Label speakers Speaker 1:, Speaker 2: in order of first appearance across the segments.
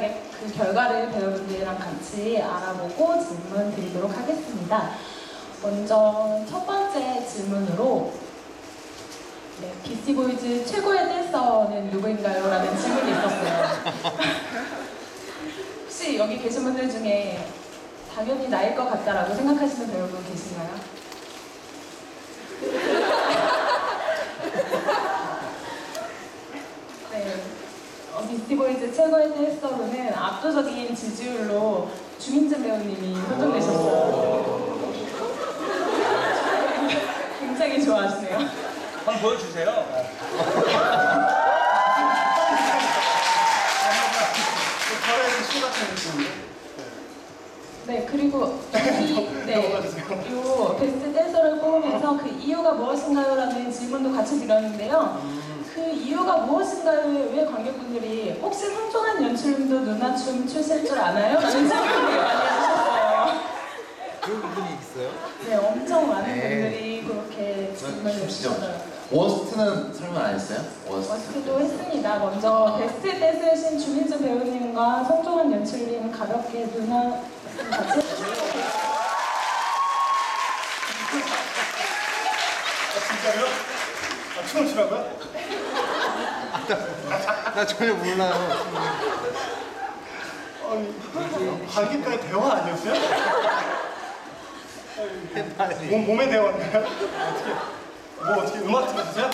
Speaker 1: 간단하게 그 결과를 배우분들이랑 같이 알아보고 질문 드리도록 하겠습니다. 먼저 첫 번째 질문으로 네, 비스티보이즈 최고의 댄서는 누구인가요? 라는 질문이 있었어요. 혹시 여기 계신 분들 중에 당연히 나일 것 같다라고 생각하시는 배우분 계신가요? 네, 비스티보이즈 최고의 댄서로는 압도적인 지지율로 주민준 배우님이 선정되셨어요. 굉장히 좋아하시네요.
Speaker 2: 한번 보여주세요.
Speaker 1: 네, 그리고 요 베스트 댄서를 뽑으면서 그 이유가 무엇인가요? 라는 질문도 같이 드렸는데요. 그 이유가 무엇인가요? 왜 관객분들이 혹시 성종한 연출님도 누나춤 추실 줄 아나요? 라는 질문을 많이 해주셨어요.
Speaker 3: 그런 분이 있어요?
Speaker 1: 네, 엄청 많은 분들이 그렇게 질문을 주시더라고요.
Speaker 3: 워스트는 설명 안 했어요?
Speaker 1: 워스트도 했습니다. 먼저 베스트 댄스신 주민준 배우님과 성종한 연출님 가볍게 누나 같이
Speaker 2: 진짜요? 춤을 추라고요?
Speaker 3: 나 전혀 몰라요.
Speaker 2: 관객과의 대화 아니었어요? 몸의 대화인가요? 어떻게 음악 틀어주세요?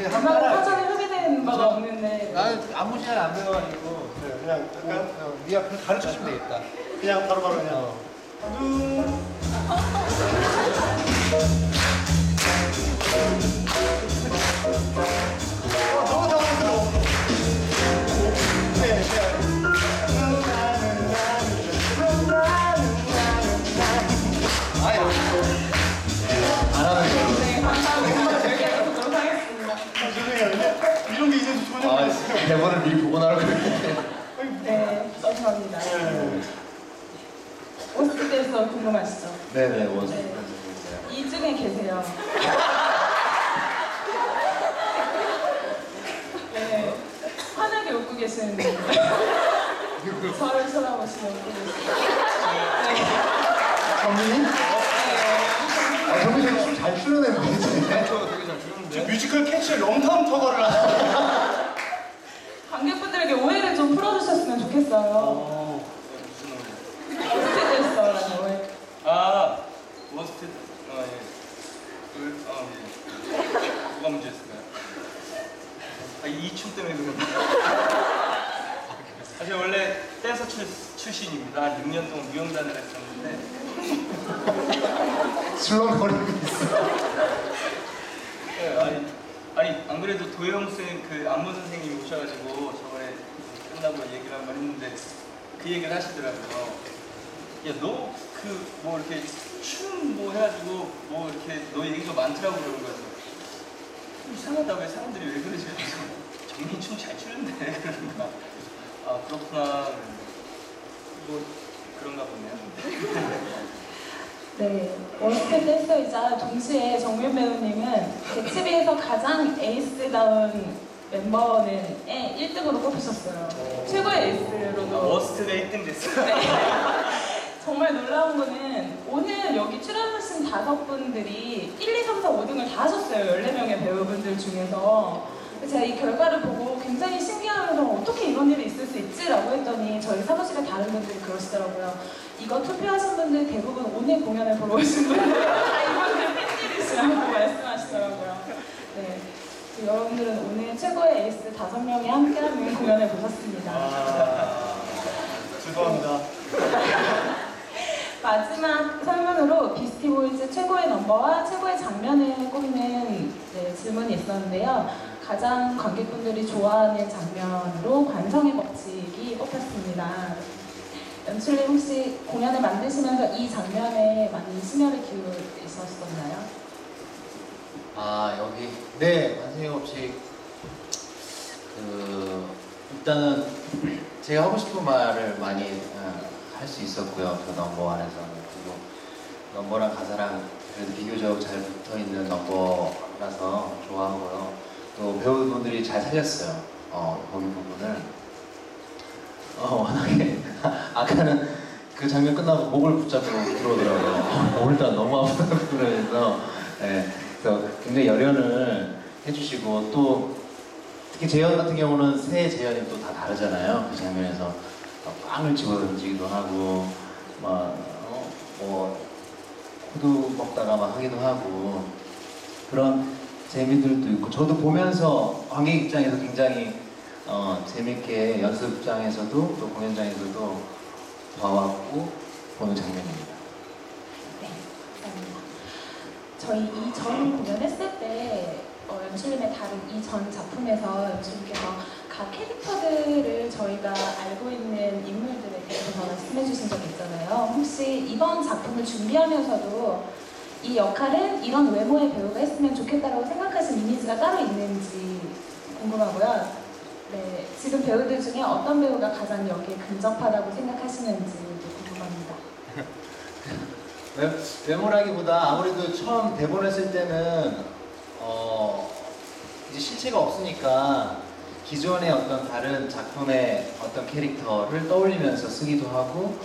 Speaker 1: 음악 사전에 소개된 바가 없는데
Speaker 3: 나 아무 시간 안 배워가지고
Speaker 2: 그냥 약간
Speaker 3: 네 앞에서 가르쳐주면 되겠다.
Speaker 2: 그냥 바로바로 그냥 너무 당황스러워. 네,
Speaker 3: 안 하는 걸로.
Speaker 1: 네, 감사합니다. 저희가 해보도록 하겠습니다.
Speaker 2: 죄송해요. 이런 게 있는지 전혀 몰랐어요.
Speaker 3: 대본을 미리 보고 나라고 그랬는데.
Speaker 1: 네, 죄송합니다. 워스트 댄서 궁금하시죠?
Speaker 3: 네네, 워스트.
Speaker 1: 네. 이 중에 계세요. 네, 환하게 웃고 계시는데 저를 쳐다보시면 웃고 계세요.
Speaker 3: 정민이? 정민이 춤잘 추는 애인데. 되게 잘 추는데.
Speaker 2: 뮤지컬 캐치 롱텀 터거를 하는.
Speaker 1: 관객분들에게 오해를 좀 풀어주셨으면 좋겠어요. 워스트 댄서라는 오해.
Speaker 2: 워스트. 뭐가 문제였을까요? 이 춤 때문에 그런가? 사실 원래 댄서 출신입니다. 한 6년 동안 무용단을 했었는데
Speaker 3: 술렁거리고 있어.
Speaker 2: 네, 아니 안 그래도 도영 쌤 그 안무 선생님이 오셔가지고 저번에 끝나고 얘기를 한 번 했는데 그 얘기를 하시더라고요. 야 너 그 뭐 이렇게 춤 뭐 해가지고 뭐 이렇게 너 얘기가 많더라고 그러는 거죠. 이상하다 왜 사람들이 왜 그러지? 정민 춤 잘 추는데 그런가. 아 그렇구나. 뭐 그런가 보네요.
Speaker 1: 네, 워스트 댄서이자 동시에 정민 배우님은 대치비에서 가장 에이스다운 멤버는 1등으로 꼽히셨어요. 최고의 에이스로도.
Speaker 2: 워스트가 1등 됐어요.
Speaker 1: 네. 정말 놀라운 거는 오늘 여기 출연하신 5분들이 1, 2, 3, 4, 5등을 다 하셨어요. 14명의 배우분들 중에서. 제가 이 결과를 보고 굉장히 신기하면서 어떻게 이런 일이 있을 수 있지라고 했더니 저희 사무실에 다른 분들이 그러시더라고요. 이거 투표하신 분들 대부분 오늘 공연을 보러 오신 분들 다 이분들 팬들이시라고 말씀하시더라고요. 네, 여러분들은 오늘 최고의 에이스 5명이 함께하는 공연을 보셨습니다.
Speaker 2: 죄송합니다.
Speaker 1: 마지막 설문으로 비스티보이즈 최고의 넘버와 최고의 장면을 꼽는 질문이 있었는데요. 가장 관객분들이 좋아하는 장면으로 관성의 법칙이 뽑혔습니다. 연출님 혹시 공연을 만드시면서 이 장면에 많이 심혈을 기울이셨었나요?
Speaker 3: 아 여기 네 관성의 법칙 일단은 제가 하고 싶은 말을 많이 할 수 있었고요. 그 넘버 안에서는. 그리고 넘버랑 가사랑 그래도 비교적 잘 붙어있는 넘버라서 좋아하고요. 또 배우분들이 잘 살렸어요. 거기 부분을. 워낙에 아까는 그 장면 끝나고 목을 붙잡고 들어오더라고요. 오늘따라 너무 아프다고 그러면서 네, 그래서 굉장히 열연을 해주시고 또 특히 재현 같은 경우는 새 재현이 또 다 다르잖아요. 그 장면에서 빵을 집어 던지기도 하고 뭐 호두 먹다가 막 하기도 하고 그런 재미들도 있고 저도 보면서 관객 입장에서 굉장히 재밌게 연습장에서도 또 공연장에서도 봐왔고 보는 장면입니다.
Speaker 1: 네, 감사합니다. 저희 이전 공연했을 때 연출님의 다른 이전 작품에서 연출님께서 각 캐릭터들을 저희가 알고 있는 인물들에 대해서 말씀해 주신 적이 있잖아요. 혹시 이번 작품을 준비하면서도 이 역할은 이런 외모의 배우가 했으면 좋겠다라고 생각하신 이미지가 따로 있는지 궁금하고요. 네, 지금 배우들 중에 어떤 배우가 가장 여기에 근접하다고 생각하시는지 궁금합니다.
Speaker 3: 외모라기보다 아무래도 처음 대본을 쓸 때는 이제 실체가 없으니까 기존의 어떤 다른 작품의 어떤 캐릭터를 떠올리면서 쓰기도 하고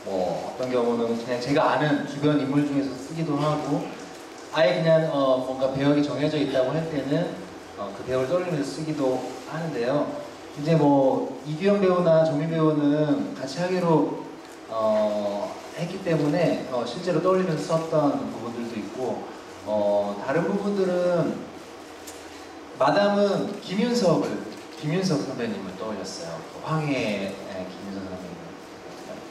Speaker 3: 뭐 어떤 경우는 그냥 제가 아는 주변 인물 중에서 쓰기도 하고 아예 그냥 뭔가 배역이 정해져 있다고 할 때는 그 배역을 떠올리면서 쓰기도 하는데요. 이제 뭐 이규영 배우나 정민 배우는 같이 하기로 했기 때문에 실제로 떠올리면서 썼던 부분들도 있고 다른 부분들은 마담은 김윤석 선배님을 떠올렸어요. 황해의 김윤석 선배님.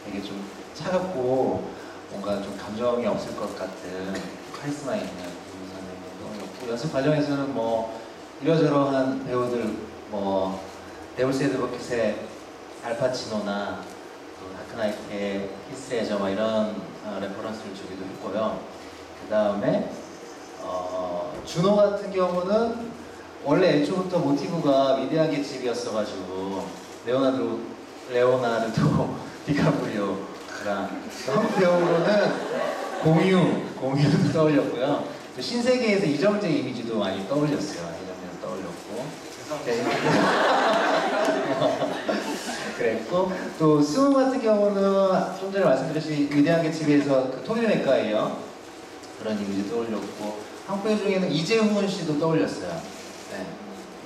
Speaker 3: 되게 좀 차갑고 뭔가 좀 감정이 없을 것 같은 카리스마 있는 김윤석 선배님을 떠올렸고 연습 과정에서는 뭐 이러저러한 배우들 뭐 데블스 애드버킷의 알파치노나 다크나이트의 히스레저 뭐 이런 레퍼런스를 주기도 했고요. 그 다음에 준호 같은 경우는 원래 애초부터 모티브가 위대한 개집이었어가지고 레오나르도 디카프리오랑 한국 배우로는 공유도 떠올렸고요. 또 신세계에서 이정재 이미지도 많이 떠올렸어요. 이정재도 떠올렸고. 그랬고 또 스무 같은 경우는 좀 전에 말씀드렸듯이 위대한 개집에서 그 토니 맥가이어 그런 이미지 떠올렸고 한국 배우 중에는 이재훈 씨도 떠올렸어요. 네,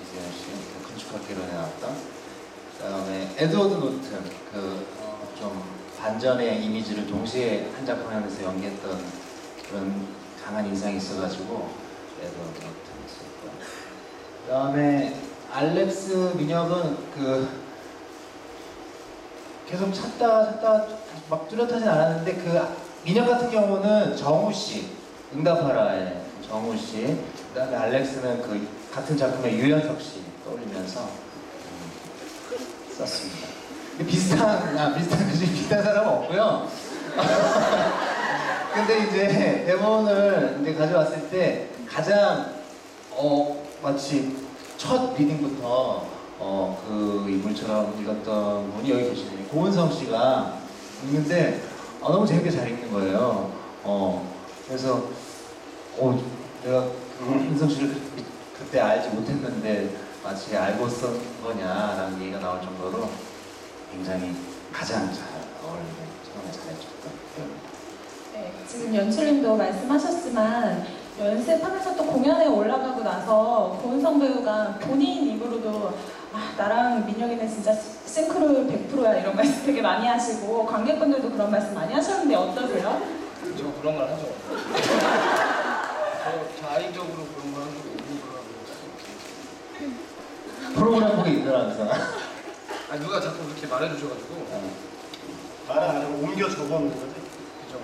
Speaker 3: 이재훈 씨, 그 건축학개론에 나왔던. 그다음에 에드워드 노튼, 좀 반전의 이미지를 동시에 한 작품 하면서 연기했던 그런 강한 인상이 있어가지고 에드워드 노튼 있었고. 그다음에 알렉스 민혁은 계속 찾다 막 뚜렷하진 않았는데 민혁 같은 경우는 정우 씨, 응답하라의 정우 씨. 그다음에 알렉스는 같은 작품의 유연석 씨 떠올리면서 썼습니다. 비슷한 사람은 없고요. 근데 이제 대본을 이제 가져왔을 때 가장 마치 첫 리딩부터 그 인물처럼 읽었던 분이 여기 계시네요. 고은성 씨가 읽는데 너무 재밌게 잘 읽는 거예요. 그래서 내가 은성 씨를 그때 알지 못했는데 마치 알고 쓴 거냐라는 얘기가 나올 정도로 굉장히 가장 잘 어울리고 처음에 잘해줬던 배우입니다.
Speaker 1: 네, 지금 연출님도 말씀하셨지만 연습하면서 또 공연에 올라가고 나서 고은성 배우가 본인 입으로도 나랑 민혁이는 진짜 싱크로율 100%야 이런 말씀 되게 많이 하시고 관객분들도 그런 말씀 많이 하셨는데 어떠세요?
Speaker 2: 저 그런 말 하죠. 저 자의적으로 그런 걸 한 적이 없는 거라고.
Speaker 3: 프로그램 보기 있더라면서.
Speaker 2: 누가 자꾸 그렇게 말해주셔가지고.
Speaker 4: 말을 안 하고 옮겨 적어놓는 거지?
Speaker 2: 그죠.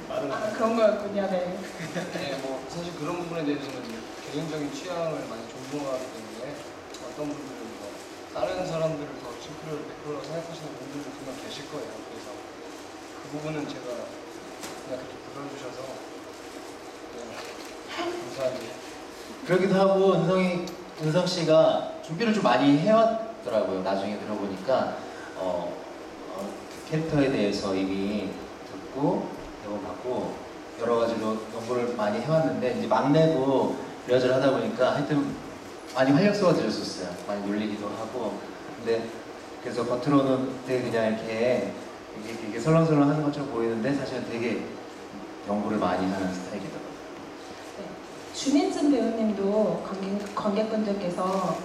Speaker 4: 말은 안 하고.
Speaker 1: 그런 거였군요. 네.
Speaker 2: 네, 뭐 사실 그런 부분에 대해서는 개인적인 취향을 많이 존중하기 때문에 어떤 분들은 뭐 다른 사람들을 더 싱크로율 100%라고 생각하시는 분들도 분명 계실 거예요. 그래서 그 부분은 제가 그냥 그렇게 불러주셔서 감사합니다.
Speaker 3: 그러기도 하고 은성 씨가 준비를 좀 많이 해왔더라고요. 나중에 들어보니까 캐릭터에 대해서 이미 듣고 대본 받고 여러 가지로 연구를 많이 해왔는데 이제 막내도 리허설 하다 보니까 하여튼 많이 활력소가 들었었어요. 많이 놀리기도 하고 근데 그래서 겉으로는 되게 그냥 이렇게 설렁설렁 하는 것처럼 보이는데 사실은 되게 연구를 많이 하는 스타일이더라고요.
Speaker 1: 네. 주민진 배우님도 관객분들께서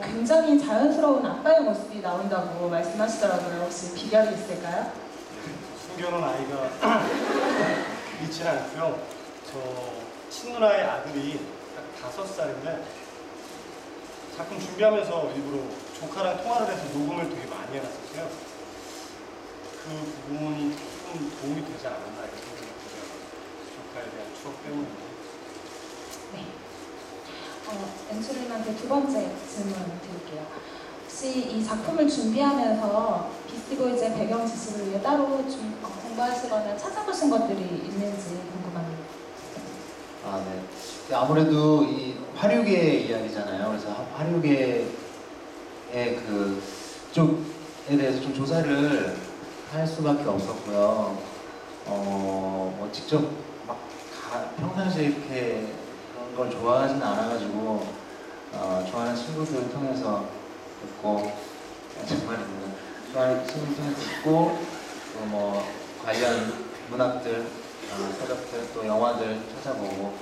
Speaker 1: 굉장히 자연스러운 아빠의 모습이 나온다고 말씀하시더라고요. 혹시 비결이 있을까요?
Speaker 4: 숨겨놓은 아이가 있지는 않고요. 저 친누나의 아들이 딱 5살인데 작품 준비하면서 일부러 조카랑 통화를 해서 녹음을 되게 많이 해놨었어요. 그 부분이 좀 도움이 되지 않았나 이렇게 생각이 들어요. 조카에 대한 추억 때문에.
Speaker 1: 네. 엔츄님한테 두 번째 질문 드릴게요. 혹시 이 작품을 준비하면서 비스티보이즈의 배경 지식을 위해 따로 좀 공부하시거나 찾아보신 것들이 있는지 궁금합니다.
Speaker 3: 아, 네. 아무래도 이 화류계 이야기잖아요. 그래서 화류계의 그쪽에 대해서 좀 조사를 할 수밖에 없었고요. 뭐 직접 막 평상시에 이렇게 그런 걸 좋아하진 않아가지고 좋아하는 친구들 통해서 듣고 정말입니다. 좋아하는 친구들 통해서 듣고 또 뭐 관련 문학들, 서적들 또 영화들 찾아보고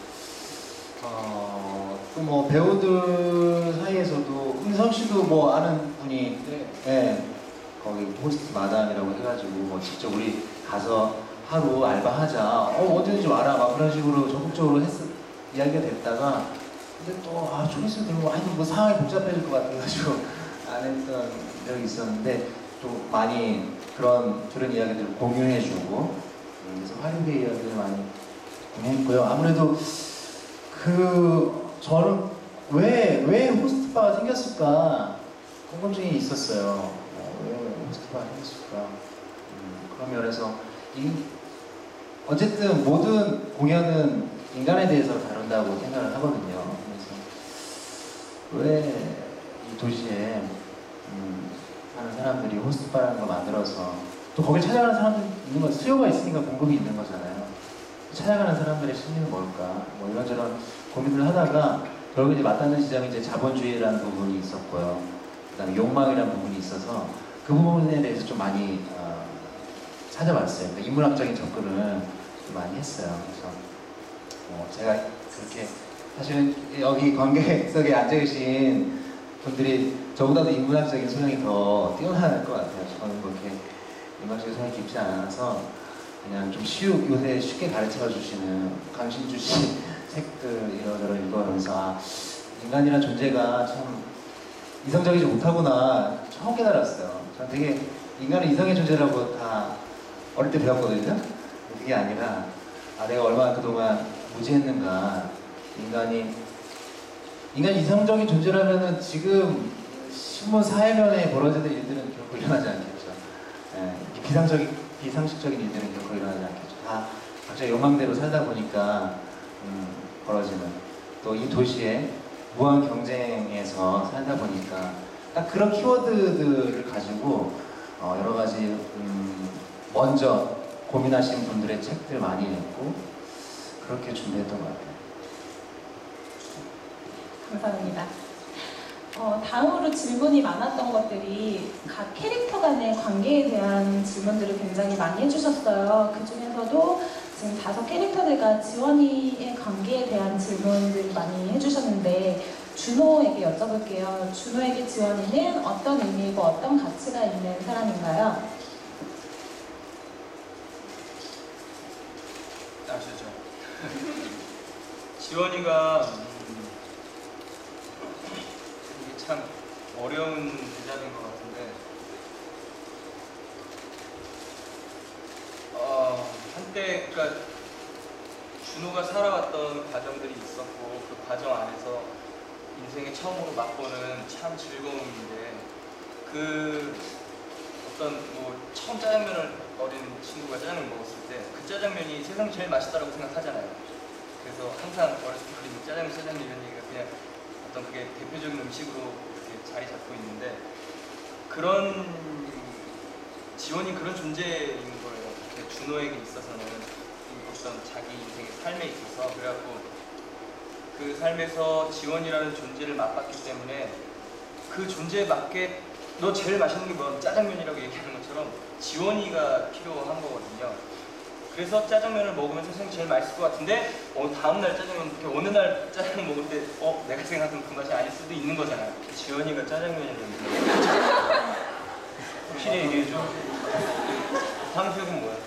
Speaker 3: 또 뭐 배우들 사이에서도 은성 씨도 뭐 아는 분이 네, 거기 호스트 마담이라고 해가지고 뭐 직접 우리 가서 하루 알바하자 언제든지 와라 막 그런 식으로 적극적으로 이야기가 됐다가 근데 또 좀 있으면 그러면 아니 뭐 상황이 복잡해질 것 같아가지고 안 했던 적이 있었는데 좀 많이 그런 이야기들을 공유해주고 그래서 화류계 이야기를 많이 공유했고요. 아무래도 저는 왜 호스트바가 생겼을까 궁금증이 있었어요. 왜 호스트바가 생겼을까? 그런 면에서 어쨌든 모든 공연은 인간에 대해서 다룬다고 생각을 하거든요. 그래서 왜 이 도시에 사는 사람들이 호스트바라는 걸 만들어서 또 거길 찾아가는 사람들이 있는 거 수요가 있으니까 공급이 있는 거잖아요. 찾아가는 사람들의 심리는 뭘까? 뭐 이런저런 고민을 하다가 결국 이제 맞닿는 지점이 이제 자본주의라는 부분이 있었고요. 그다음에 욕망이라는 부분이 있어서 그 부분에 대해서 좀 많이 찾아봤어요. 그러니까 인문학적인 접근을 좀 많이 했어요. 그래서 제가 그렇게 사실은 여기 관객석에 앉아 계신 분들이 저보다도 인문학적인 소양이 더 뛰어날 것 같아요. 저는 그렇게 인문학적인 소양이 깊지 않아서 그냥 좀 요새 쉽게 가르쳐 주시는 강신주 씨 책들 이러저러 읽어가면서 인간이란 존재가 참 이성적이지 못하구나 처음 깨달았어요. 저는 되게 인간은 이성의 존재라고 다 어릴 때 배웠거든요. 그게 아니라 내가 얼마나 그동안 무지했는가. 인간이 이성적인 존재라면은 지금 신문 사회면에 벌어지는 일들은 결코 일어나지 않겠죠. 비상식적인 일들은 결코 일어나지 않겠죠. 다 각자 욕망대로 살다 보니까 벌어지는 또 이 도시의 무한 경쟁에서 살다 보니까 딱 그런 키워드들을 가지고 여러 가지 먼저 고민하신 분들의 책들 많이 읽고 그렇게 준비했던 것 같아요.
Speaker 1: 감사합니다. 다음으로 질문이 많았던 것들이 각 캐릭터 간의 관계에 대한 질문들을 굉장히 많이 해주셨어요. 그 중에서도 지금 5 캐릭터들과 지원이의 관계에 대한 질문들을 많이 해주셨는데 준호에게 여쭤볼게요. 준호에게 지원이는 어떤 의미이고 어떤 가치가 있는 사람인가요?
Speaker 2: 아시죠? 지원이가 이게 참 어려운 대답인 것 같은데 한때 그러니까 준호가 살아왔던 과정들이 있었고 그 과정 안에서 인생에 처음으로 맛보는 참 즐거움인데 그 어떤 뭐 처음 짜장면을 어린 친구가 짜장면 먹었을 때 그 짜장면이 세상 제일 맛있다라고 생각하잖아요. 그래서 항상 어렸을 때 그린 짜장면 이런 얘기가 그냥 어떤 그게 대표적인 음식으로 이렇게 자리 잡고 있는데 그런 지원이 그런 존재인 거예요. 준호에게 있어서는 어떤 자기 인생의 삶에 있어서 그래갖고 그 삶에서 지원이라는 존재를 맛봤기 때문에 그 존재에 맞게 너 제일 맛있는 게 뭐야? 짜장면이라고 얘기하는 것처럼 지원이가 필요한 거거든요. 그래서 짜장면을 먹으면 선생님 제일 맛있을 것 같은데 다음날 짜장면 이렇게 어느 날 짜장면 먹을 때 내가 생각하는 그 맛이 아닐 수도 있는 거잖아요. 지원이가 짜장면이라는 확실히 얘기해줘. 탕수육은 뭐야?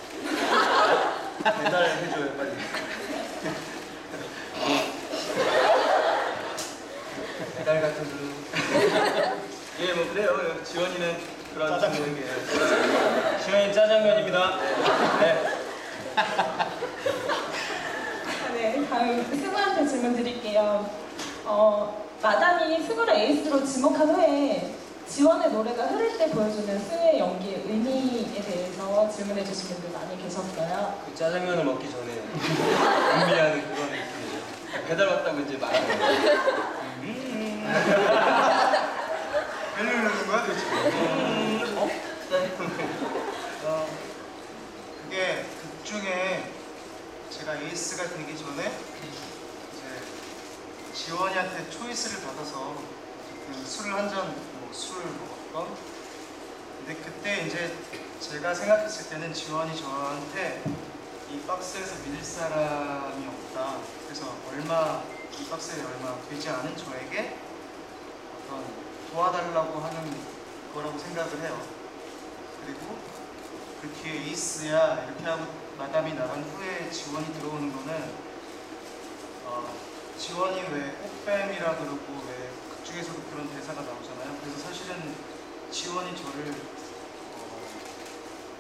Speaker 2: 배달해줘요 빨리. 배달 같은 거. 예, 뭐 그래요. 지원이는 그런
Speaker 4: 짜장면.
Speaker 2: 지원이 짜장면입니다. 네.
Speaker 1: 네, 다음 승우한테 질문 드릴게요. 마담이 승우를 에이스로 지목한 후에 지원의 노래가 흐를 때 보여주는 승우의 연기의 의미에 대해서 질문해 주신 분들 많이 계셨어요.
Speaker 2: 그 짜장면을 먹기 전에 음미하는 그런 느낌이죠. 배달 왔다고 이제 말하는 거예요. 배를 누르는 거야 도대체?
Speaker 5: 그게 극 중에 제가 에이스가 되기 전에 이제 지원이한테 초이스를 받아서 술을 한 잔 술을 먹었던. 근데 그때 이제 제가 생각했을 때는 지원이 저한테 이 박스에서 믿을 사람이 없다. 그래서 이 박스에 얼마 되지 않은 저에게 어떤 도와달라고 하는 거라고 생각을 해요. 그리고 그 뒤에 에이스야 이렇게 하고 마담이 나간 후에 지원이 들어오는 거는 지원이 왜 꽃뱀이라 그러고 왜 극중에서도 그런 대사가 나오잖아요. 그래서 사실은 지원이 저를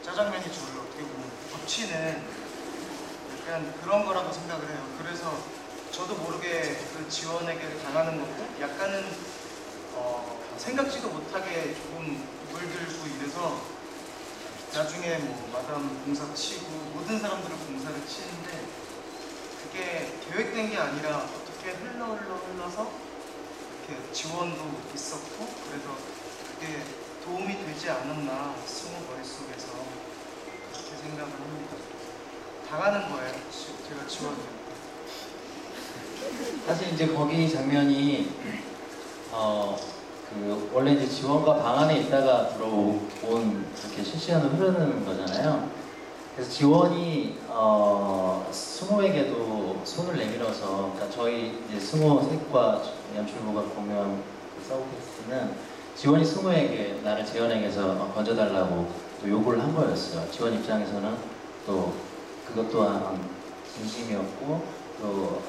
Speaker 5: 짜장면이 저를 어떻게 보면 덮치는 약간 그런 거라고 생각을 해요. 그래서 저도 모르게 그 지원에게 당하는 거고 약간은 생각지도 못하게 조금 물들고 이래서 나중에 뭐 마담 공사 치고 모든 사람들을 공사를 치는데 그게 계획된 게 아니라 어떻게 흘러서 이렇게 지원도 있었고 그래서 그게 도움이 되지 않았나 승우 머릿속에서 그렇게 생각을 합니다. 당하는 거예요. 제가 지원을.
Speaker 3: 사실 이제 거기 장면이 원래 이제 지원과 방 안에 있다가 들어온 이렇게 실시간으로 흐르는 거잖아요. 그래서 지원이 승우에게도 손을 내밀어서, 그러니까 저희 이제 승우 색과 연출부가 공유한 서브텍스트는 지원이 승우에게 나를 재현에게서 건져달라고 또 요구를 한 거였어요. 지원 입장에서는 또 그것 또한 진심이었고 또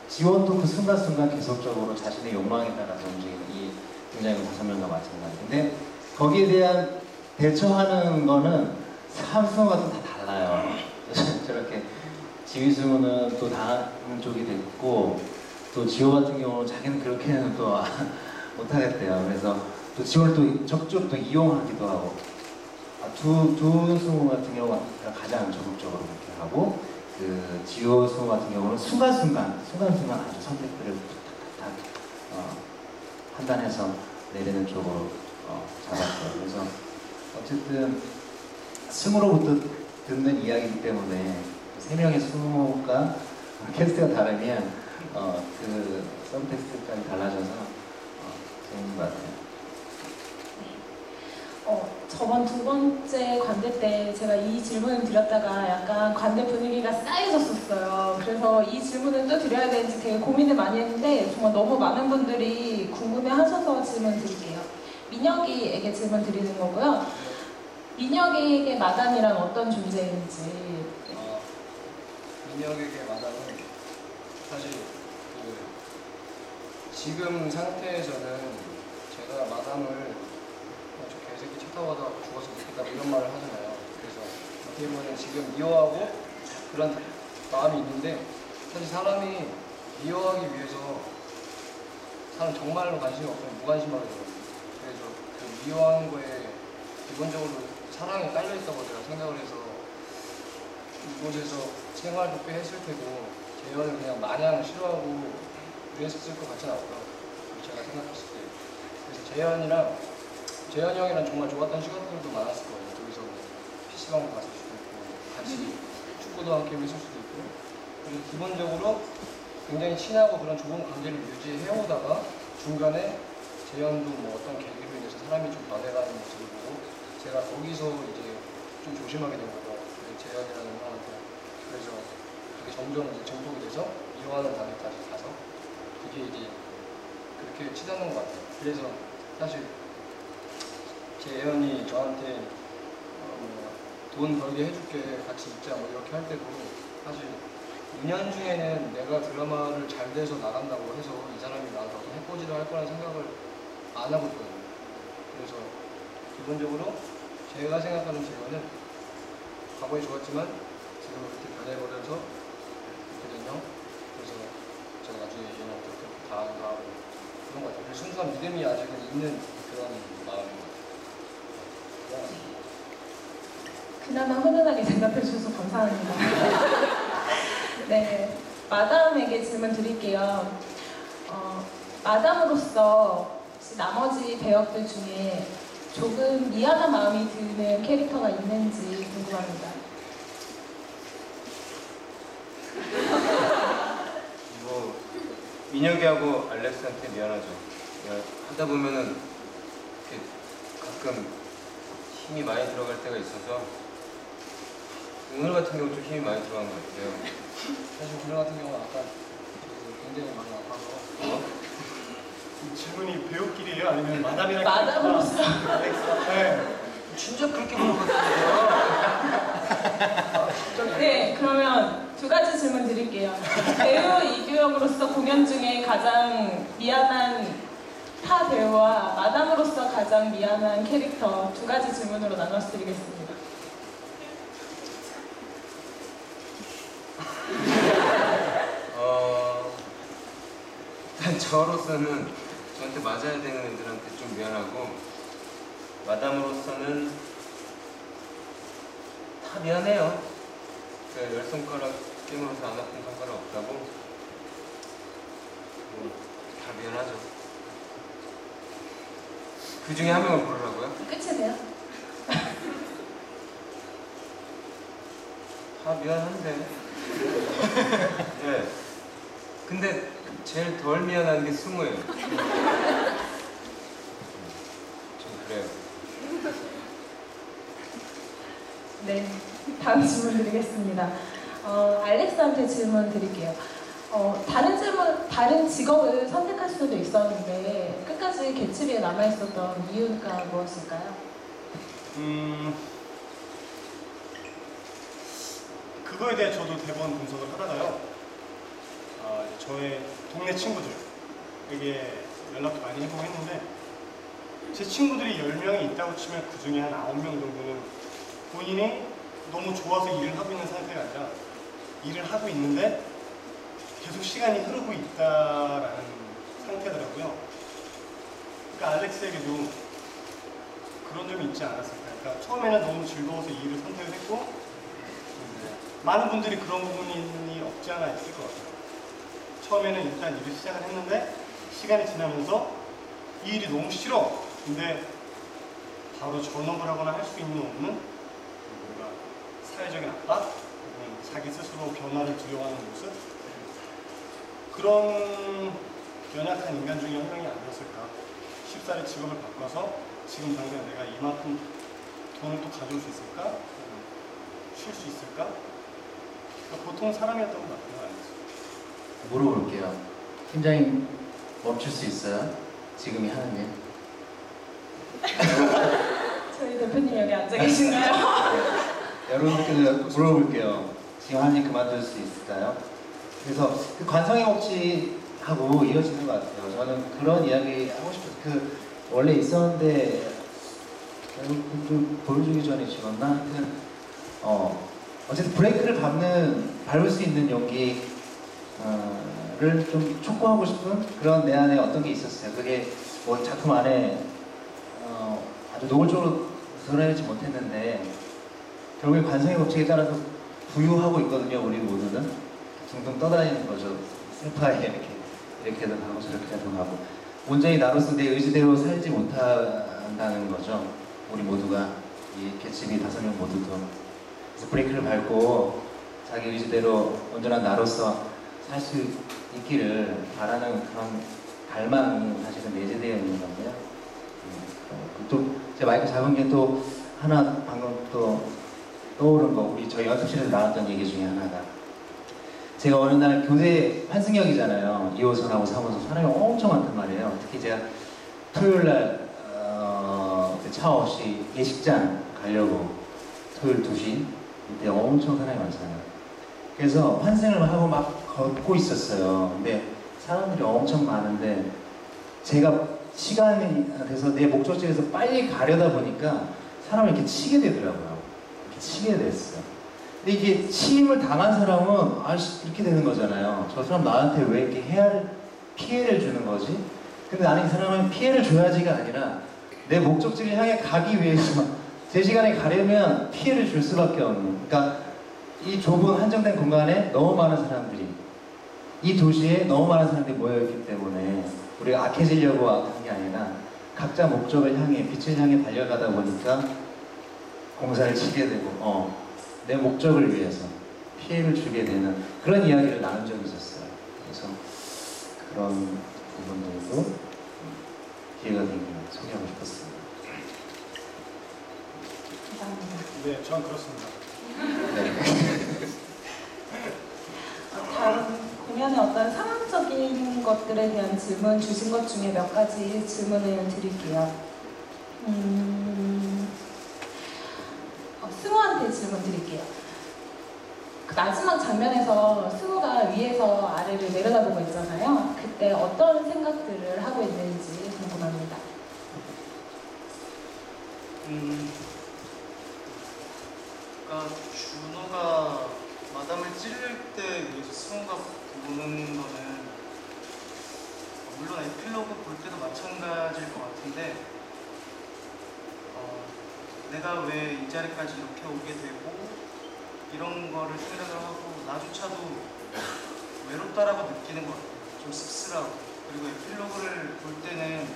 Speaker 3: 지원도 그 순간순간 계속적으로 자신의 욕망에 따라서 움직이는 이 굉장히 5명과 마찬가지. 근데 거기에 대한 대처하는 거는 삼승과 좀 다 달라요. 저렇게 지휘승우는 또 당하는 쪽이 됐고 또 지호 같은 경우는 자기는 그렇게는 또 못하겠대요. 그래서 또 지호를 또 적극적으로 또 이용하기도 하고 두 승우 같은 경우가 가장 적극적으로 그렇게 하고 그 지호 승우 같은 경우는 순간순간 아주 선택들을 탁탁탁 판단해서 내리는 쪽으로 잡았어요. 그래서 어쨌든 승우로부터 듣는 이야기이기 때문에 세 명의 승우가 캐스트가 다르면 그 선택스까지 달라져서 재밌는 것 같아요.
Speaker 1: 저번 두 번째 관대 때 제가 이 질문을 드렸다가 약간 관대 분위기가 쌓여졌었어요. 그래서 이 질문을 또 드려야 되는지 되게 고민을 많이 했는데 정말 너무 많은 분들이 궁금해 하셔서 질문 드릴게요. 민혁이에게 질문 드리는 거고요. 민혁에게 마담이란 어떤 존재인지.
Speaker 6: 민혁에게 마담은 사실 지금 상태에서는 제가 마담을 저 개새끼 차 타고 가다가 죽었으면 좋겠다 이런 말을 하잖아요. 그래서 어떻게 보면 지금 미워하고 그런 마음이 있는데 사실 사람이 미워하기 위해서 사람 정말로 관심이 없으면 무관심하게 되거든요. 그래서 그 미워하는 거에 기본적으로 사랑이 깔려있다고 제가 생각을 해서 이곳에서 생활도 꽤 했을 테고 재현을 그냥 마냥 싫어하고 그랬을 것 같지는 않고요. 제가 생각했을 때. 그래서 재현이 형이랑 정말 좋았던 시간들도 많았을 거예요. 여기서 PC방도 갔을 수도 있고 같이 축구도 함께 했을 수도 있고 그리고 기본적으로 굉장히 친하고 그런 좋은 관계를 유지해오다가 중간에 재현도 뭐 어떤 계기로 인해서 거기서 이제 좀 조심하게 된 거죠. 그 재현이라는 형한테. 그래서 그게 점점 이제 증폭이 돼서 미워하는 단계까지 가서 그게 이제 그렇게 치닫는 것 같아요. 그래서 사실 재현이 저한테 돈 벌게 해줄게 같이 있자 뭐 이렇게 할 때도 사실 2년 중에는 내가 드라마를 잘 돼서 나간다고 해서 이 사람이 나와서 해코지를 할 거라는 생각을 안 하고 있거든요. 그래서 기본적으로 제가 생각하는 재현은 과거에 좋았지만 지금 이렇게 변해버려서 이렇게 된 형. 그래서 제가 나중에 얘한테 그렇게 당하기도 하고 그런 것 같아요. 그래서 순수한 믿음이 아직은 있는 그런 마음인 것 같아요.
Speaker 1: 그나마 훈훈하게 대답해 주셔서 감사합니다. 네, 마담에게 질문 드릴게요. 마담으로서 혹시 나머지 배역들 중에 조금 미안한 마음이 드는 캐릭터가 있는지 궁금합니다.
Speaker 7: 뭐 민혁이하고 알렉스한테 미안하죠. 하다 보면은 이렇게 가끔 힘이 많이 들어갈 때가 있어서 오늘 같은 경우 좀 힘이 많이 들어간 것 같아요.
Speaker 6: 사실 오늘 같은 경우는 아까 저도 굉장히 많이 아파서
Speaker 4: 이 질문이 배우끼리예요? 아니면 마담이랑
Speaker 1: 마담으로서.
Speaker 4: 네.
Speaker 7: 진짜 그렇게 물어봤어요.
Speaker 1: 네, 그러면 두 가지 질문 드릴게요. 배우 이규영으로서 공연 중에 가장 미안한 타 배우와 마담으로서 가장 미안한 캐릭터 두 가지 질문으로 나눠서 드리겠습니다.
Speaker 7: 일단 저로서는 저한테 맞아야 되는 애들한테 좀 미안하고 마담으로서는 다 미안해요. 그러니까 열 손가락 깨물어서 안 아픈 손가락 없다고 다 미안하죠. 그 중에 한 명을 고르라고요?
Speaker 1: 끝이세요?
Speaker 7: 다 미안한데. 네. 근데 제일 덜 미안한 게 승우예요. 좀 그래요.
Speaker 1: 네, 다음 질문 드리겠습니다. 알렉스한테 질문 드릴게요. 다른 직업을 선택할 수도 있었는데 끝까지 개츠비에 남아있었던 이유가 무엇일까요?
Speaker 4: 그거에 대해 저도 대본 분석을 하다가요. 저의 동네 친구들에게 연락도 많이 해보고 했는데 제 친구들이 10명이 있다고 치면 그 중에 한 9명 정도는 본인이 너무 좋아서 일을 하고 있는 상태가 아니라 일을 하고 있는데 계속 시간이 흐르고 있다라는 상태더라고요. 그러니까 알렉스에게도 그런 점이 있지 않았을까. 그러니까 처음에는 너무 즐거워서 이 일을 선택을 했고 많은 분들이 그런 부분이 없지 않아 있을 것 같아요. 처음에는 일단 일을 시작을 했는데 시간이 지나면서 이 일이 너무 싫어. 근데 바로 전업을 하거나 할 수 있는 없는 뭔가 사회적인 압박, 혹은 자기 스스로 변화를 두려워하는 모습, 그런 연약한 인간 중에 한 명이 아니었을까. 쉽사리 직업을 바꿔서 지금 당장 내가 이만큼 돈을 또 가져올 수 있을까? 쉴 수 있을까? 그러니까 보통 사람이었던 것 같아요.
Speaker 3: 물어볼게요. 팀장님 멈출 수 있어요? 지금이 하는 일?
Speaker 1: 저희 대표님 여기 앉아 계신가요?
Speaker 3: 여러분들께도 물어볼게요. 지금 하는 일 그만둘 수 있을까요? 그래서 그 관성의 법칙하고 이어지는 것 같아요. 저는 그런 이야기 하고 싶어요. 원래 있었는데 좀 보여주기 전에 지웠나? 하여튼 어쨌든 브레이크를 밟을 수 있는 용기를 좀 촉구하고 싶은 그런 내 안에 어떤 게 있었어요. 그게 뭐 작품 안에 아주 노골적으로 드러내지 못했는데 결국에 관성의 법칙에 따라서 부유하고 있거든요. 우리 모두는 둥둥 떠다니는 거죠. 셀파에 이렇게도 가고 저렇게도 가고 온전히 나로서 내 의지대로 살지 못한다는 거죠. 우리 모두가 이 개츠비 5명 모두도. 그래서 브레이크를 밟고 자기 의지대로 온전한 나로서 살 수 있기를 바라는 그런 갈망이 사실은 내재되어 있는 건데요. 또 제 마이크 잡은 게 또 하나 방금 또 떠오른 거, 우리 저희 연습실에서 나왔던 얘기 중에 하나가, 제가 어느 날 교대 환승역이잖아요. 2호선하고 3호선 사람이 엄청 많단 말이에요. 특히 제가 토요일 날 차 없이 예식장 가려고 토요일 2시 이때 엄청 사람이 많잖아요. 그래서 환승을 하고 막 걷고 있었어요. 근데 사람들이 엄청 많은데 제가 시간이 돼서 내 목적지에서 빨리 가려다 보니까 사람을 이렇게 치게 되더라고요. 이렇게 치게 됐어요. 근데 이게 치임을 당한 사람은 이렇게 되는 거잖아요. 저 사람 나한테 왜 이렇게 피해를 주는 거지? 근데 나는 이 사람은 피해를 줘야지가 아니라 내 목적지를 향해 가기 위해서 제 시간에 가려면 피해를 줄 수밖에 없는, 그러니까 이 좁은 한정된 공간에 너무 많은 사람들이, 이 도시에 너무 많은 사람들이 모여있기 때문에 우리가 악해지려고 하는 게 아니라 각자 목적을 향해, 빛을 향해 달려가다 보니까 공사를 치게 되고 내 목적을 위해서 피해를 주게 되는 그런 이야기를 나눈 적이 있었어요. 그래서 그런 부분들도 기회가 되면 소개하고 싶었습니다.
Speaker 1: 감사합니다.
Speaker 4: 네, 전 그렇습니다.
Speaker 3: 네.
Speaker 1: 다른 공연의 어떤 상황적인 것들에 대한 질문 주신 것 중에 몇 가지 질문을 드릴게요. 승우한테 질문 드릴게요. 그 마지막 장면에서 승우가 위에서 아래를 내려다보고 있잖아요. 그때 어떤 생각들을 하고 있는지 궁금합니다.
Speaker 5: 그러니까 준호가 마담을 찌를 때 위에서 승우가 보는 거는 물론 에필로그 볼 때도 마찬가지일 것 같은데 내가 왜 이 자리까지 이렇게 오게 되고 이런 거를 생각을 하고 나조차도 외롭다라고 느끼는 것 같아요. 좀 씁쓸하고. 그리고 에필로그를 볼 때는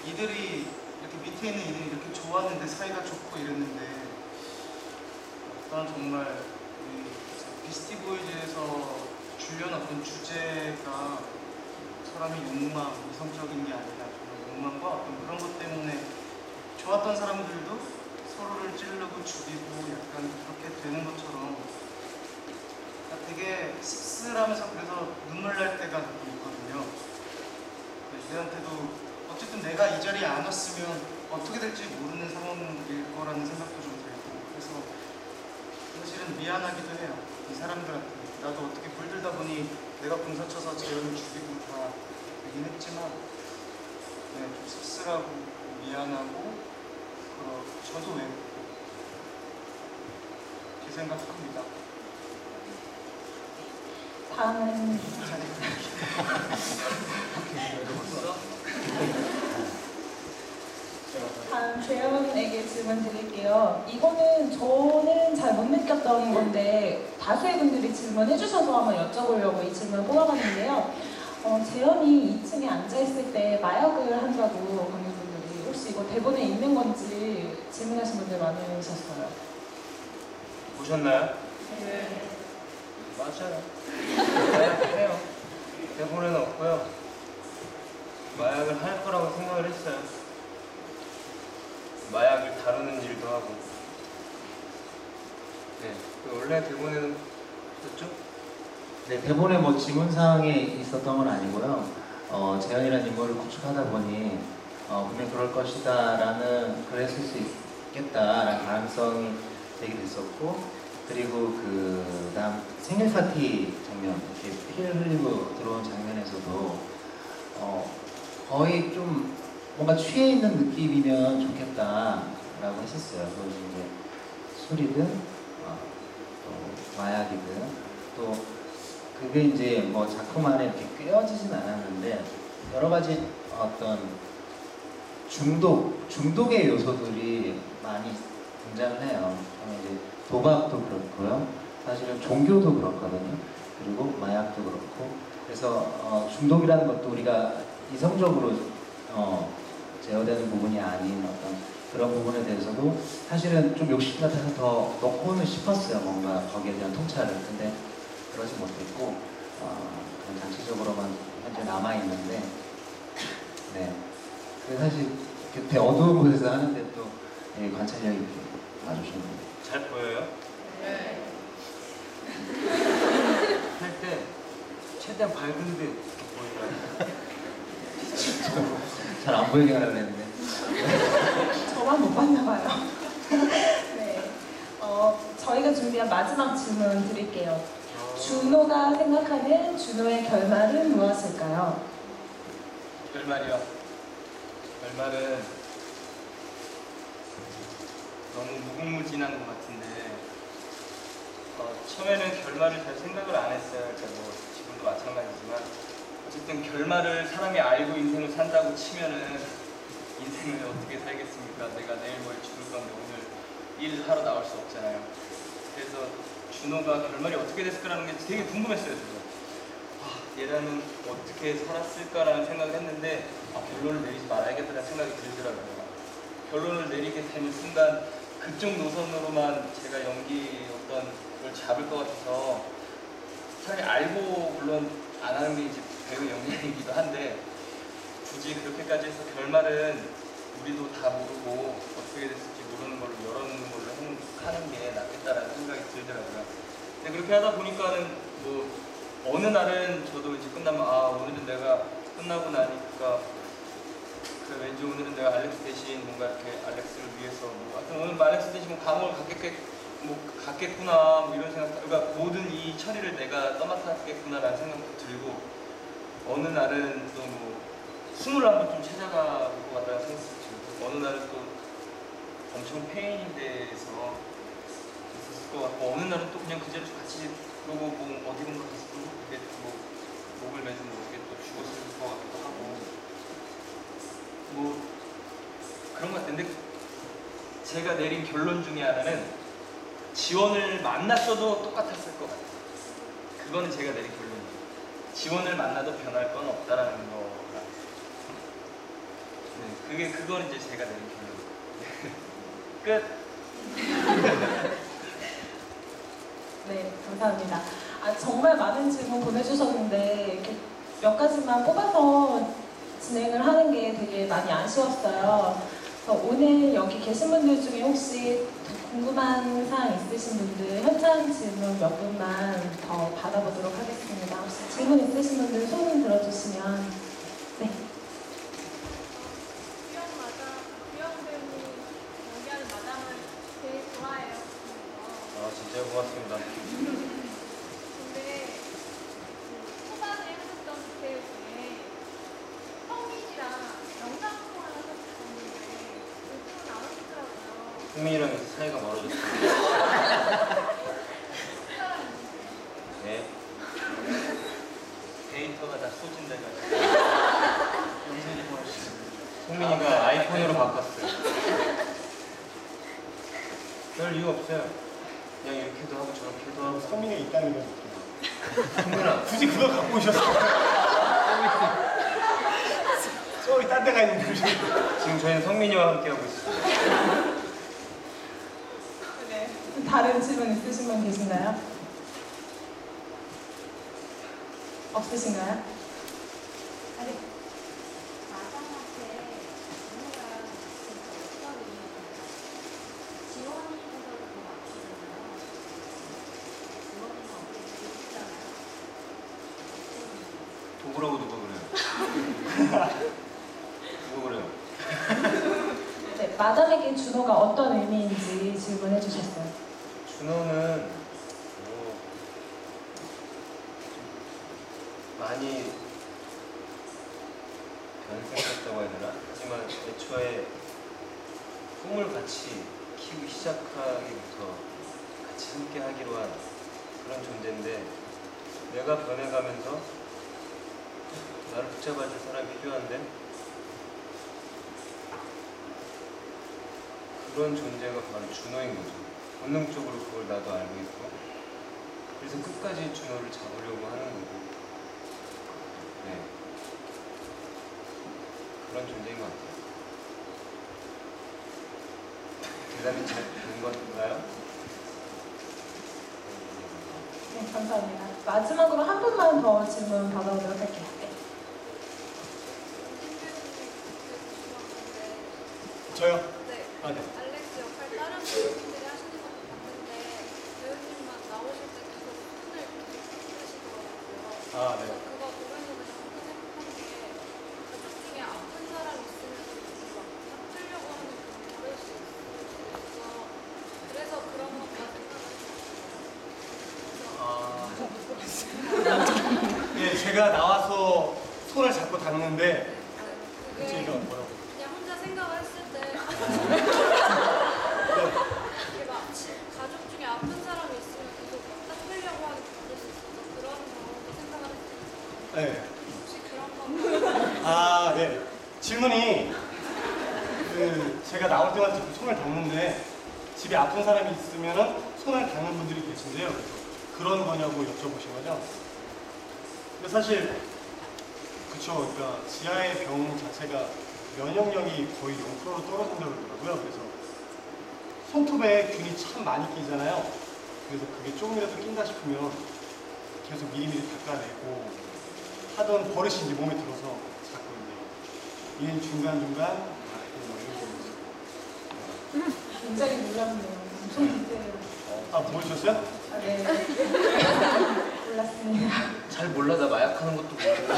Speaker 5: 이들이 이렇게 밑에 있는 이들이 이렇게 좋았는데 사이가 좋고 이랬는데 난 정말 우리 비스티 보이즈에서 주연 어떤 주제가 사람이 욕망, 이성적인 게 아니라 정말 욕망과 어떤 그런 것 때문에 좋았던 사람들도 서로를 찌르고 죽이고 약간 그렇게 되는 것처럼 되게 씁쓸하면서 그래서 눈물 날 때가 있거든요. 이들한테도 어쨌든 내가 이 자리에 안 왔으면 어떻게 될지 모르는 상황일 거라는 생각도 좀 들고 그래서 사실은 미안하기도 해요. 이 사람들한테. 나도 어떻게 물들다 보니 내가 공사 쳐서 재현을 죽이고 다 되긴 했지만 좀 씁쓸하고 미안하고 저도 외롭고 이렇게 생각합니다.
Speaker 1: 다음은 다음 재현에게 질문 드릴게요. 이거는 저는 잘 못 느꼈던 건데 다수의 분들이 질문해 주셔서 한번 여쭤보려고 이 질문을 뽑아봤는데요. 재현이 2층에 앉아있을 때 마약을 한다고 관객분들이 혹시 이거 대본에 있는 건지 질문하신 분들 많으셨어요.
Speaker 7: 보셨나요?
Speaker 1: 네.
Speaker 7: 맞아요. 마약해요. 대본에는 없고요. 마약을 할 거라고 생각을 했어요. 마약을 다루는 일도 하고. 네, 원래 대본에는 없었죠?
Speaker 3: 네, 대본에 뭐 지문사항에 있었던 건 아니고요. 재현이라는 인물을 구축하다 보니 분명히 그럴 것이다라는, 그랬을 수 있겠다라는 가능성이 제기됐었고, 그리고 그 다음 생일 파티 장면, 이렇게 피를 흘리고 들어온 장면에서도 거의 좀 뭔가 취해 있는 느낌이면 좋겠다라고 했었어요. 그것이 이제 술이든 또 마약이든, 또 그게 이제 뭐 작품 안에 이렇게 꿰어지진 않았는데 여러 가지 어떤 중독의 요소들이 많이 등장을 해요. 이제 도박도 그렇고요. 사실은 종교도 그렇거든요. 그리고 마약도 그렇고. 그래서 중독이라는 것도 우리가 이성적으로 제어되는 부분이 아닌 어떤 그런 부분에 대해서도 사실은 좀 욕심 같아서 더 넣고는 싶었어요. 뭔가 거기에 대한 통찰을. 근데 그러지 못했고 그냥 장치적으로만 현재 남아있는데, 네. 그 사실 곁에 어두운 곳에서 하는데 또 예, 관찰력이 아주 좋네요.
Speaker 7: 잘 보여요?
Speaker 1: 네.
Speaker 7: 할 때 최대한 밝은데 이렇게 보이더라고요.
Speaker 3: 잘 안 보이게 하려고 했는데.
Speaker 1: 저만 못 봤나 봐요. 네. 저희가 준비한 마지막 질문 드릴게요. 준호가 생각하는 준호의 결말은 무엇일까요?
Speaker 2: 결말이요. 결말은 너무 무궁무진한 것 같은데 처음에는 결말을 잘 생각을 안 했어요. 그러니까 뭐 지금도 마찬가지지만 어쨌든 결말을 사람이 알고 인생을 산다고 치면은 인생을 어떻게 살겠습니까? 내가 내일 모레 죽을 건데 오늘 일하러 나올 수 없잖아요. 그래서 준호가 결말이 어떻게 됐을까라는 게 되게 궁금했어요. 저도. 얘라는 어떻게 살았을까라는 생각을 했는데 결론을 내리지 말아야겠다는 생각이 들더라고요. 결론을 내리게 되는 순간 그쪽 노선으로만 제가 연기 어떤 걸 잡을 것 같아서 차라리 알고 물론 안 하는 게 이제 배우 역량이기도 한데 굳이 그렇게까지 해서 결말은 우리도 다 모르고 어떻게 됐을지 모르는 걸로 열어놓는 걸로 하는 게 낫겠다라는 생각이 들더라고요. 근데 그렇게 하다 보니까는 뭐 어느 날은 저도 이제 끝나면 오늘은 내가 끝나고 나니까 왠지 오늘은 내가 알렉스 대신 뭔가 이렇게 알렉스를 위해서 하여튼 오늘 알렉스 대신 감옥을 갔겠구나 이런 생각, 그러니까 모든 이 처리를 내가 떠맡았겠구나라는 생각도 들고 어느 날은 또 뭐 숨을 한번 좀 찾아가 볼 것 같다는 생각도 들고 어느 날은 또 엄청 페인인 데에서 있었을 것 같고 어느 날은 또 그냥 그 자리에서 같이 그러고 뭐 어디론가 가서 또 이렇게 뭐 목을 매서 뭐 이렇게 또 죽었을 것 같기도 하고 뭐 그런 것 같은데 제가 내린 결론 중에 하나는 지원을 만났어도 똑같았을 것 같아요. 그거는 제가 내린 결론이에요. 지원을 만나도 변할 건 없다라는 거라. 네, 그건 이제 제가 내린 결론. 끝.
Speaker 1: 네, 감사합니다. 정말 많은 질문 보내주셨는데 이렇게 몇 가지만 뽑아서 진행을 하는 게 되게 많이 아쉬웠어요. 그래서 오늘 여기 계신 분들 중에 혹시 궁금한 사항 있으신 분들 현장 질문 몇 분만 더 받아보도록 하겠습니다. 혹시 질문 있으신 분들 손 들어주시면. 네.
Speaker 8: 주영 배우 연기하는 마담을 되게 좋아해요.
Speaker 7: 진짜 고맙습니다.
Speaker 8: 근데 그 초반에 하셨던 배우 중에 성민이랑 영상 통화를 하셨었는데 요즘은 안 하시더라고요.
Speaker 7: 흥민이랑 사이가 멀어졌어요. 네.
Speaker 2: 데이터가 다 소진돼가지고
Speaker 5: 영상이 보여주세요.
Speaker 7: 흥민이가 아이폰으로 바꿨어요. 별 이유 없어요. 그냥 이렇게도 하고 저렇게도 하고.
Speaker 4: 성민이가 있다는 걸 느껴요.
Speaker 7: 흥민아,
Speaker 4: 굳이 그걸 갖고 오셨어요. 저기 딴 데 가 있는 분이.
Speaker 7: 지금 저희는 성민이와 함께 하고 있어요.
Speaker 1: 네. 다른 질문 있으신 분 계신가요? 없으신가요?
Speaker 8: 아니, 마담한테 누가 어떤 의미인가요? 지원해서도 더 맞추잖아요. 지원은 어떻게 되시잖아요.
Speaker 7: 도구라고 누가 그래요? 누가 그래요?
Speaker 1: 네, 마담에게 준호가 어떤 의미인지 질문해 주셨어요.
Speaker 7: 준호는 뭐 많이 변생했다고 해야 되나? 하지만 애초에 꿈을 같이 키우기 시작하기부터 같이 함께 하기로 한 그런 존재인데 내가 변해가면서 나를 붙잡아줄 사람이 필요한데 그런 존재가 바로 준호인 거죠. 본능적으로 그걸 나도 알고 있고 그래서 끝까지 준호를 잡으려고 하는 거고 네. 그런 존재인 것 같아요. 대답이 잘 된 건가요?
Speaker 1: 네, 감사합니다. 마지막으로 한 분만 더 질문 받아보도록 할게요. 네.
Speaker 4: 저요?
Speaker 8: 네.
Speaker 4: 아, 네.
Speaker 8: 알렉스 배우분들이 하시는 것도 봤는데 배우님만 나오실 때 계속 손을 이렇게 흔드시더라고요.
Speaker 4: 아, 네.
Speaker 8: 그래서 그거 보면서 그냥 생각한 게 가족 중에 아픈 사람 있으면 막 잡으려고 하는 그런 버릇이 있을 수도 있어. 그래서 그런 것만 생각을
Speaker 4: 예, 제가 나와서 손을 잡고 닿는데
Speaker 8: 그게
Speaker 4: 제가 뭐라고?
Speaker 8: 그냥 혼자 생각을 했을 때 이게 막 가족 중에 아픈 사람이 있으면 계속 닦으려고 하는 버릇이 있어서 그런 거라고 생각을 했어요.
Speaker 4: 네.
Speaker 8: 혹시 그런 거
Speaker 4: 아, 네. 질문이 제가 나올 때마다 자꾸 손을 닿는데 집에 아픈 사람이 있으면 손을 닿는 분들이 계신데요. 그래서 그런 거냐고 여쭤보신 거죠? 근데 사실 그쵸. 그러니까 지하의 병 자체가 면역력이 거의 0%로 떨어진다고 그러더라고요. 그래서 손톱에 균이 참 많이 끼잖아요. 그래서 그게 조금이라도 낀다 싶으면 계속 미리미리 닦아내고 하던 버릇이 이제 몸에 들어서 자꾸 이제 일 중간중간 뭐 이런 거
Speaker 1: 굉장히 놀랍네요. 엄청 기대해요.
Speaker 4: 아, 모르셨어요?
Speaker 1: 아, 네. 몰랐습니다.
Speaker 7: 잘 몰라. 나 마약하는 것도 모르고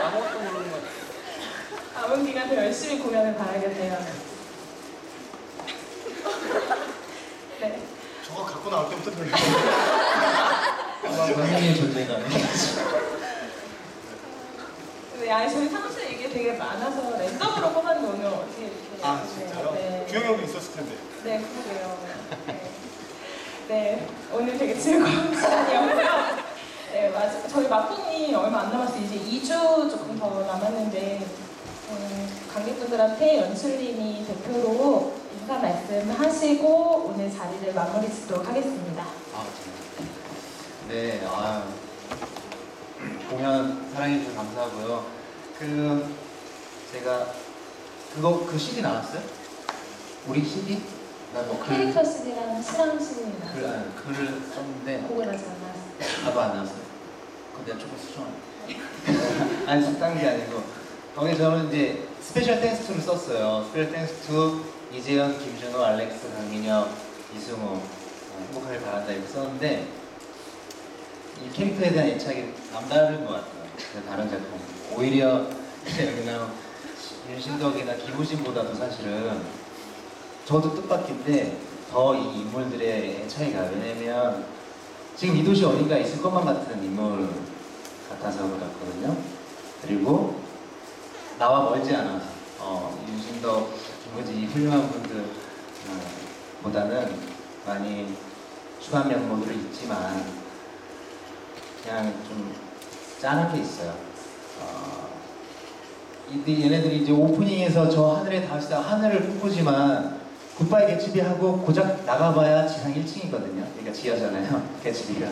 Speaker 7: 아무것도 모르는 거 같아.
Speaker 1: 남은 기간 더 열심히 공연을 봐야겠네요. 네.
Speaker 4: 저거 갖고 나올 때부터 놀래요.
Speaker 3: 본인의 존재감이.
Speaker 1: 네, 아니 저희 사무실 얘기 되게 많아서 랜덤으로 뽑았는데 오늘 어떻게 이렇게.
Speaker 4: 아, 진짜요?
Speaker 1: 네.
Speaker 4: 규영 형도 있었을 텐데.
Speaker 1: 네, 그러게요. 네. 네, 오늘 되게 즐거운 시간이었고요. 네, 맞아. 저희 막공이 얼마 안 남았어요. 이제 2주 조금 더 남았는데 관객분들한테 연출님이 대표로 인사 말씀하시고 오늘 자리를 마무리 짓도록 하겠습니다.
Speaker 3: 아, 네, 공연 사랑해주셔서 감사하고요. 제가 그 CD 나왔어요? 우리 CD? 나뭐
Speaker 1: 캐릭터 CD랑 실황 CD나
Speaker 3: 글을 썼는데
Speaker 1: 곡은 아직 안 나왔어요.
Speaker 3: 나도 안 나왔어요. 근데 조금 수정할게. 아니, 딴 게 아니고 거기 저는 이제 스페셜 땡스 2를 썼어요. 스페셜 땡스 2, 이재현, 김준호, 알렉스, 강민혁, 이승우, 행복하길 바란다 이렇게 썼는데 이 캐릭터에 대한 애착이 남다른 것 같아요. 다른 작품. 오히려 여기 나온 윤신덕이나 김우진보다도 사실은 저도 뜻밖인데 더 이 인물들의 애착이 가요. 왜냐면 지금 이 도시 어딘가 있을 것만 같은 인물 같아서 그렇거든요. 그리고 나와 멀지 않아서 윤신덕, 김우진 이 훌륭한 분들 보다는 많이 추한 면모들이 있지만 그냥 좀 짠한 게 있어요. 얘네들이 이제 오프닝에서 저 하늘에 닿았을 때 하늘을 꿈꾸지만 굿바이 개츠비 하고 고작 나가봐야 지상 1층이거든요. 그러니까 지하잖아요. 개츠비가.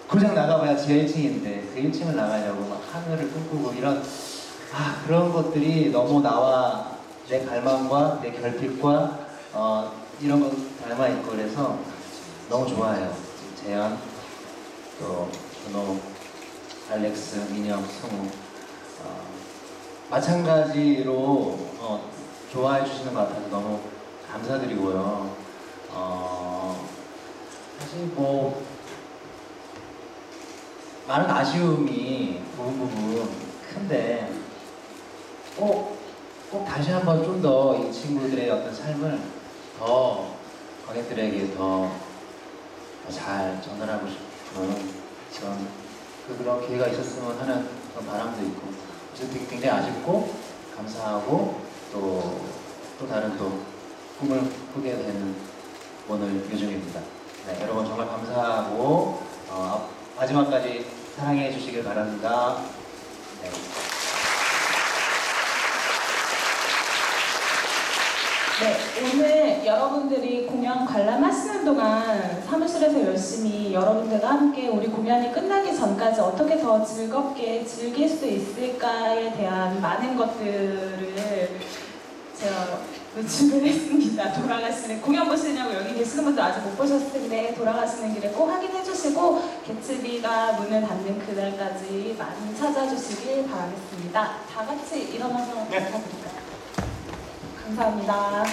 Speaker 3: 고작 나가봐야 지하 1층인데 그 1층을 나가려고 막 하늘을 꿈꾸고 이런 그런 것들이 너무 나와 내 갈망과 내 결핍과 이런 거 닮아 있고 그래서 너무 좋아요. 재현, 또 준호, 알렉스, 민혁, 승우 마찬가지로 좋아해 주시는 것 같아서 너무 감사드리고요. 사실 뭐 많은 아쉬움이 부분 큰데 꼭 다시 한번 좀 더 이 친구들의 어떤 삶을 더 관객들에게 더 잘 전달하고 싶은 그런 기회가 있었으면 하는 그런 바람도 있고 어쨌든 굉장히 아쉽고 감사하고 또 다른 꿈을 꾸게 되는 오늘 요즘입니다. 네, 여러분 정말 감사하고 마지막까지 사랑해 주시길 바랍니다. 네.
Speaker 1: 네, 오늘 여러분들이 공연 관람하시는 동안 사무실에서 열심히 여러분들과 함께 우리 공연이 끝나기 전까지 어떻게 더 즐겁게 즐길 수 있을까에 대한 많은 것들을 제가 노출을 했습니다. 돌아가시는 공연 보시냐고 여기 계시는 분들 아직 못 보셨을 텐데 돌아가시는 길에 꼭 확인해 주시고 개츠비가 문을 닫는 그날까지 많이 찾아주시길 바라겠습니다. 다 같이 일어나서
Speaker 4: 네.
Speaker 1: 인사드릴까요? 감사합니다.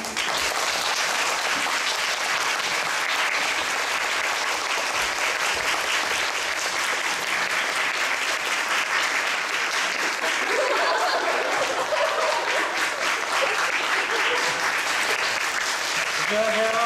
Speaker 4: 안녕하세요.